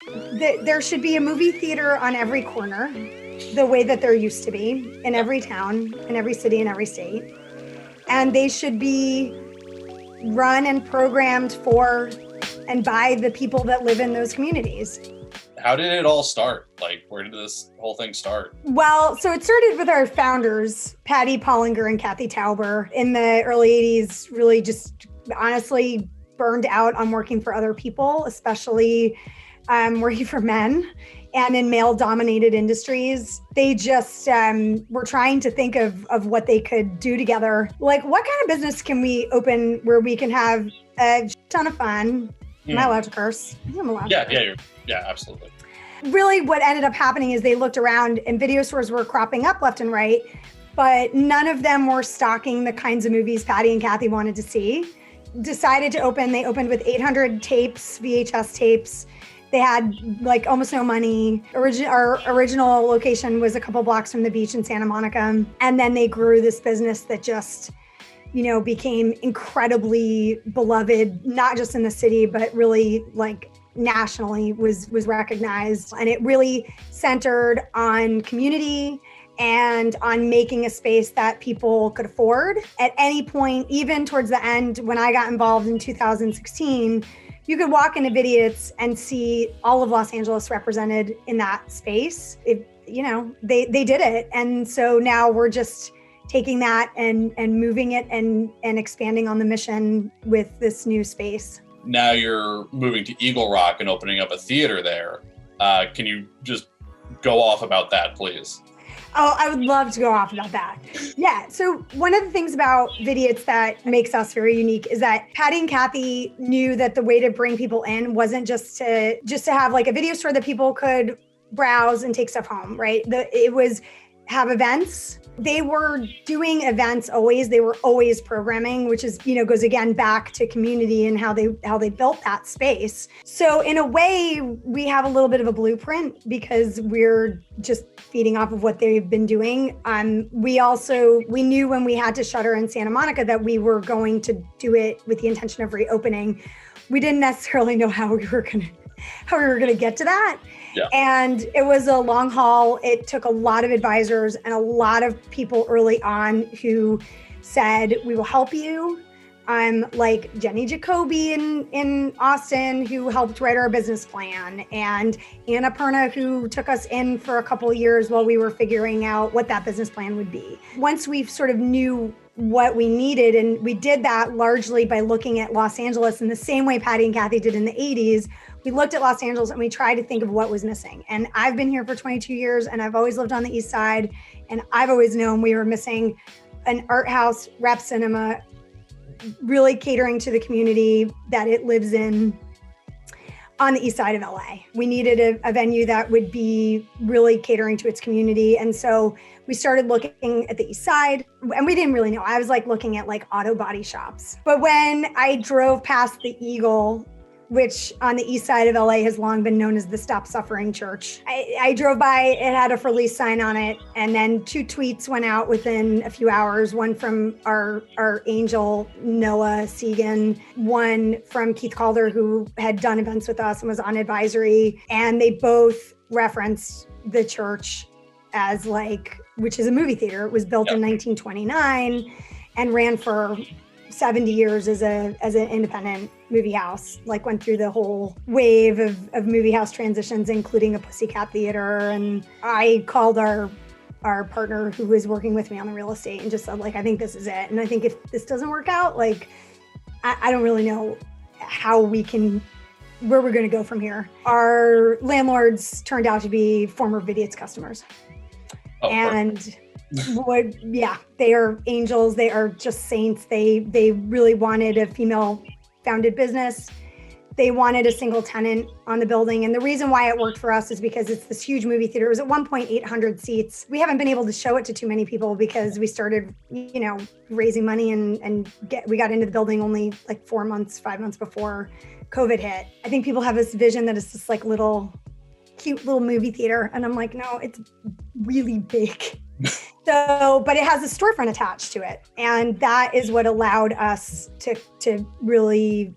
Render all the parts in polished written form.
There should be a movie theater on every corner, the way that there used to be in every town, in every city, in every state. And they should be run and programmed for and by the people that live in those communities. How did it all start? Like, where did this whole thing start? Well, so it started with our founders, Patty Pollinger and Kathy Tauber, in the early 80s, really just honestly burned out on working for other people, especially working for men and in male-dominated industries. They just were trying to think of what they could do together. Like, what kind of business can we open where we can have a ton of fun? Am I allowed to curse? I'm allowed to curse. Yeah, absolutely. Really, what ended up happening is they looked around and video stores were cropping up left and right, but none of them were stocking the kinds of movies Patty and Kathy wanted to see. Decided to open. They opened with 800 tapes, VHS tapes. They had like almost no money. Our original location was a couple blocks from the beach in Santa Monica. And then they grew this business that just, became incredibly beloved, not just in the city, but really like nationally was recognized. And it really centered on community and on making a space that people could afford. At any point, even towards the end, when I got involved in 2016, you could walk into Vidiots and see all of Los Angeles represented in that space. They did it. And so now we're just taking that and moving it and expanding on the mission with this new space. Now you're moving to Eagle Rock and opening up a theater there. Can you just go off about that, please? Oh, I would love to go off about that. Yeah. So one of the things about Vidiots that makes us very unique is that Patty and Kathy knew that the way to bring people in wasn't just to have like a video store that people could browse and take stuff home, right? It was have events. They were doing events always. They were always programming, which is, goes again back to community and how they built that space. So in a way, we have a little bit of a blueprint because we're just feeding off of what they've been doing. We knew when we had to shutter in Santa Monica that we were going to do it with the intention of reopening. We didn't necessarily know how we were going to get to that. Yeah. And it was a long haul. It took a lot of advisors and a lot of people early on who said, we will help you. Like Jenny Jacoby in Austin, who helped write our business plan, and Anna Perna, who took us in for a couple of years while we were figuring out what that business plan would be. Once we sort of knew what we needed, and we did that largely by looking at Los Angeles in the same way Patty and Kathy did in the 80s. We looked at Los Angeles and we tried to think of what was missing. And I've been here for 22 years and I've always lived on the East Side. And I've always known we were missing an art house, rep cinema, really catering to the community that it lives in on the East Side of LA. We needed a venue that would be really catering to its community. And so we started looking at the East Side, and we didn't really know. I was like looking at like auto body shops. But when I drove past the Eagle, which on the East Side of LA has long been known as the Stop Suffering Church, I drove by, it had a for lease sign on it. And then 2 tweets went out within a few hours, one from our angel, Noah Segan, one from Keith Calder, who had done events with us and was on advisory. And they both referenced the church as which is a movie theater. It was built in 1929 and ran for 70 years as an independent movie house, went through the whole wave of movie house transitions, including a Pussycat Theater. And I called our partner who was working with me on the real estate and just said, I think this is it. And I think if this doesn't work out, I don't really know where we're going to go from here. Our landlords turned out to be former Vidiots customers. Oh, and they are angels. They are just saints. They really wanted a female founded business. They wanted a single tenant on the building. And the reason why it worked for us is because it's this huge movie theater. It was at one point 800 seats. We haven't been able to show it to too many people because we started, raising money and we got into the building only 5 months before COVID hit. I think people have this vision that it's this cute little movie theater. And I'm like, no, it's really big. But it has a storefront attached to it. And that is what allowed us to really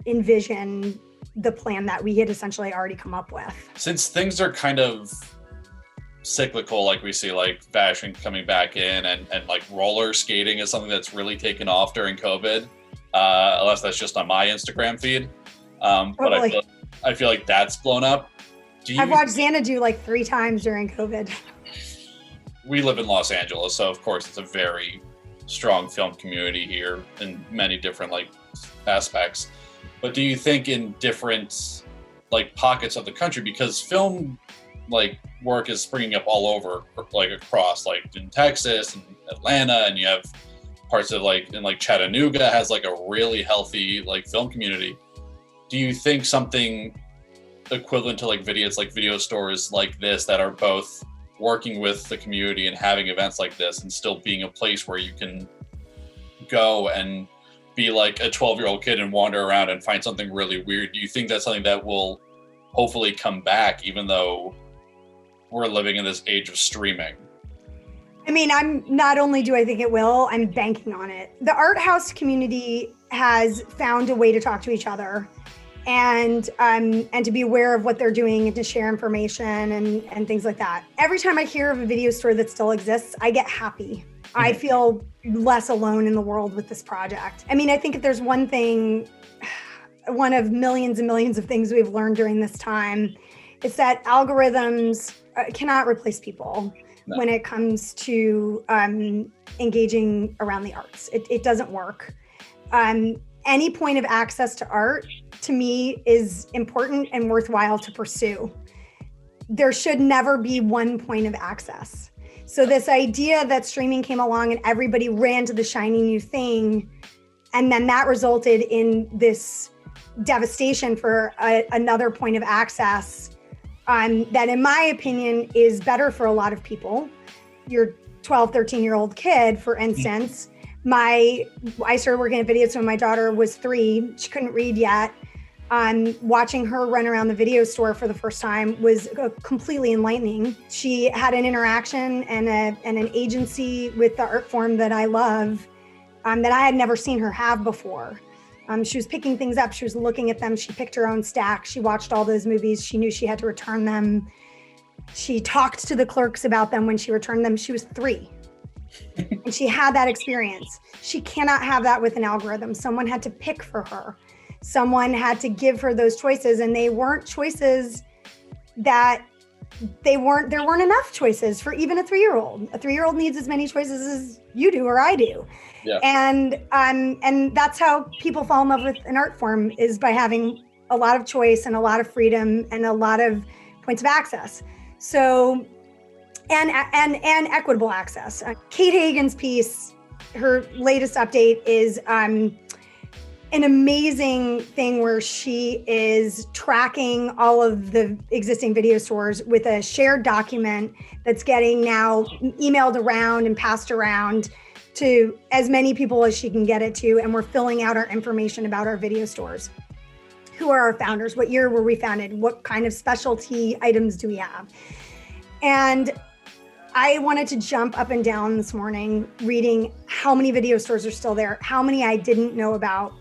envision the plan that we had essentially already come up with. Since things are kind of cyclical, like we see like fashion coming back in, and like roller skating is something that's really taken off during COVID, unless that's just on my Instagram feed. But I feel like that's blown up. I've watched Xanadu like 3 times during COVID. We live in Los Angeles, so of course it's a very strong film community here in many different like aspects. But do you think in different like pockets of the country, because film like work is springing up all over, like across, like in Texas and Atlanta, and you have parts of like in like Chattanooga has like a really healthy like film community. Do you think something equivalent to like Vidiots, like video stores like this that are both working with the community and having events like this and still being a place where you can go and be like a 12-year-old kid and wander around and find something really weird? Do you think that's something that will hopefully come back, even though we're living in this age of streaming? I mean, I'm not only do I think it will, I'm banking on it. The art house community has found a way to talk to each other and to be aware of what they're doing and to share information and things like that. Every time I hear of a video store that still exists, I get happy. I feel less alone in the world with this project. I mean, I think if there's one thing, one of millions and millions of things we've learned during this time, it's that algorithms cannot replace people when it comes to engaging around the arts. It doesn't work. Any point of access to art, to me, is important and worthwhile to pursue. There should never be one point of access. So this idea that streaming came along and everybody ran to the shiny new thing, and then that resulted in this devastation for another point of access, that in my opinion is better for a lot of people. Your 12, 13-year-old kid, for instance, I started working at Vidiots when my daughter was 3. She couldn't read yet. Watching her run around the video store for the first time was completely enlightening. She had an interaction and an agency with the art form that I love, that I had never seen her have before. She was picking things up. She was looking at them. She picked her own stack. She watched all those movies. She knew she had to return them. She talked to the clerks about them when she returned them. She was 3. And she had that experience. She cannot have that with an algorithm. Someone had to pick for her. Someone had to give her those choices, and they weren't choices there weren't enough choices for even a 3-year-old. A 3-year-old needs as many choices as you do or I do. Yeah. And that's how people fall in love with an art form, is by having a lot of choice and a lot of freedom and a lot of points of access. So, and equitable access. Kate Hagen's piece, her latest update, is an amazing thing where she is tracking all of the existing video stores with a shared document that's getting now emailed around and passed around to as many people as she can get it to. And we're filling out our information about our video stores. Who are our founders? What year were we founded? What kind of specialty items do we have? And I wanted to jump up and down this morning reading how many video stores are still there, how many I didn't know about.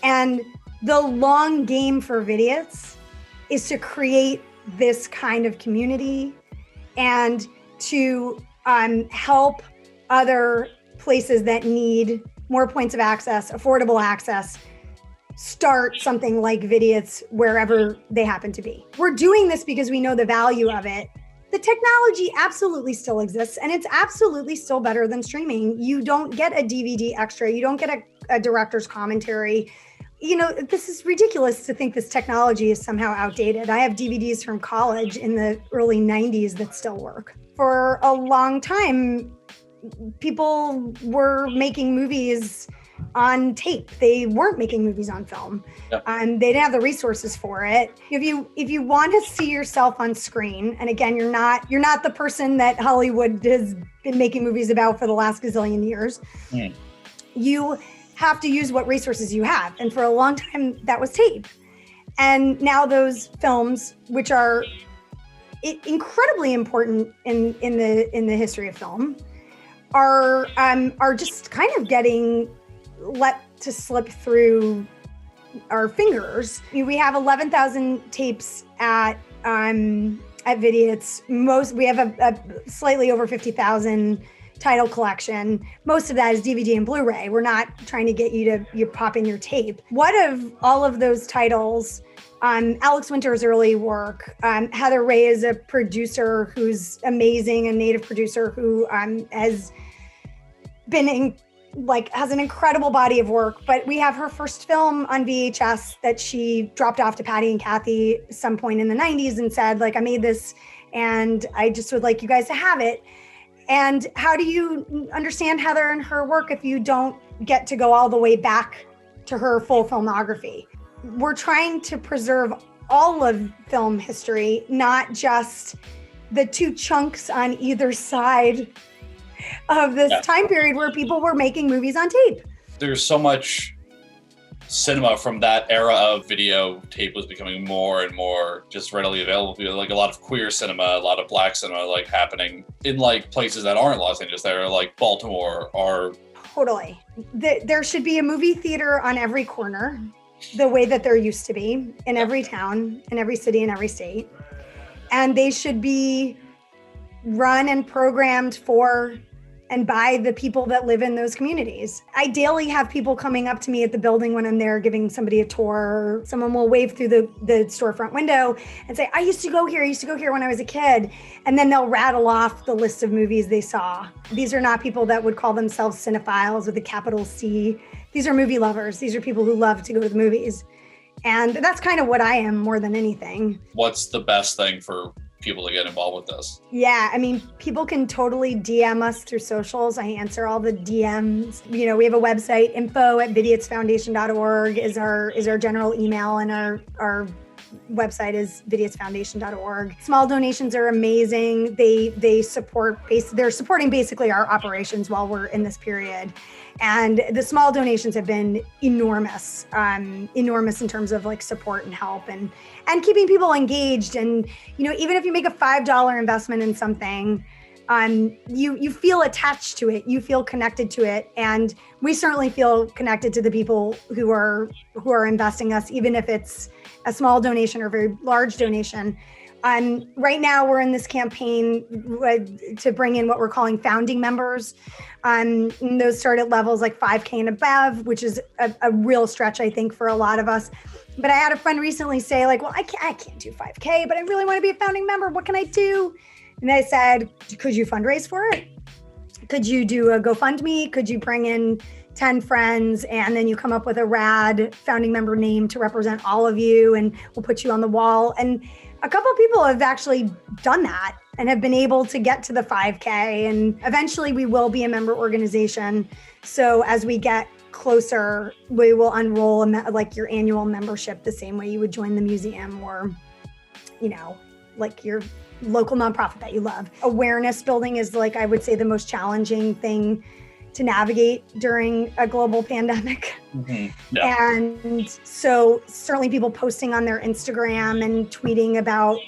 And the long game for Vidiots is to create this kind of community and to help other places that need more points of access, affordable access, start something like Vidiots wherever they happen to be. We're doing this because we know the value of it. The technology absolutely still exists, and it's absolutely still better than streaming. You don't get a DVD extra. You don't get a director's commentary. You know, this is ridiculous to think this technology is somehow outdated. I have DVDs from college in the early 90s that still work. For a long time, people were making movies on tape. They weren't making movies on film. Yep. They didn't have the resources for it. If you want to see yourself on screen, and again, you're not the person that Hollywood has been making movies about for the last gazillion years. You have to use what resources you have. And for a long time, that was tape. And now those films, which are incredibly important in the history of film, are just kind of getting let to slip through our fingers. We have 11,000 tapes at Vidiots. We have a slightly over 50,000 title collection. Most of that is DVD and Blu-ray. We're not trying to get you pop in your tape. What of all of those titles, Alex Winter's early work, Heather Ray is a producer who's amazing, a native producer who has been has an incredible body of work, but we have her first film on VHS that she dropped off to Patty and Kathy some point in the 90s and said, I made this and I just would like you guys to have it. And how do you understand Heather and her work if you don't get to go all the way back to her full filmography? We're trying to preserve all of film history, not just the two chunks on either side of this time period where people were making movies on tape. There's so much cinema from that era of videotape was becoming more and more just readily available. A lot of queer cinema, a lot of black cinema happening in places that aren't Los Angeles, that are like Baltimore or... Totally. There should be a movie theater on every corner, the way that there used to be in every town, in every city, in every state. And they should be run and programmed for and by the people that live in those communities. I daily have people coming up to me at the building when I'm there giving somebody a tour. Someone will wave through the storefront window and say, I used to go here when I was a kid. And then they'll rattle off the list of movies they saw. These are not people that would call themselves cinephiles with a capital C. These are movie lovers. These are people who love to go to the movies. And that's kind of what I am more than anything. What's the best thing for people to get involved with this? Yeah, I mean, people can totally DM us through socials. I answer all the DMs. We have a website, info@vidiotsfoundation.org is our general email, and our website is vidiotsfoundation.org. Small donations are amazing. They're supporting basically our operations while we're in this period. And the small donations have been enormous in terms of support and help and keeping people engaged. And, even if you make a $5 investment in something, you feel attached to it, you feel connected to it. And we certainly feel connected to the people who are investing us, even if it's a small donation or a very large donation. Right now, we're in this campaign to bring in what we're calling founding members. And those start at levels like 5K and above, which is a real stretch, I think, for a lot of us. But I had a friend recently say, well, I can't do 5K, but I really want to be a founding member. What can I do? And I said, could you fundraise for it? Could you do a GoFundMe? Could you bring in 10 friends and then you come up with a rad founding member name to represent all of you, and we'll put you on the wall? And a couple of people have actually done that and have been able to get to the 5K, and eventually we will be a member organization. So as we get closer, we will unroll your annual membership the same way you would join the museum or, your local nonprofit that you love. Awareness building is I would say the most challenging thing to navigate during a global pandemic. Mm-hmm. Yeah. And so certainly people posting on their Instagram and tweeting about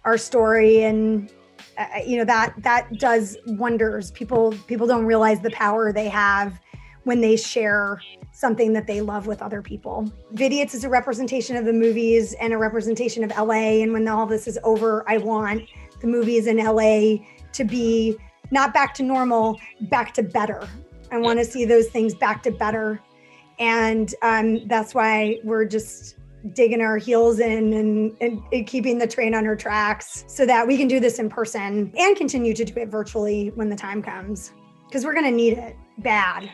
our story, and that does wonders. People don't realize the power they have when they share something that they love with other people. Vidiots is a representation of the movies and a representation of LA. And when all this is over, I want the movies in LA to be not back to normal, back to better. I want to see those things back to better. And that's why we're just digging our heels in and keeping the train on her tracks so that we can do this in person and continue to do it virtually when the time comes, because we're going to need it bad.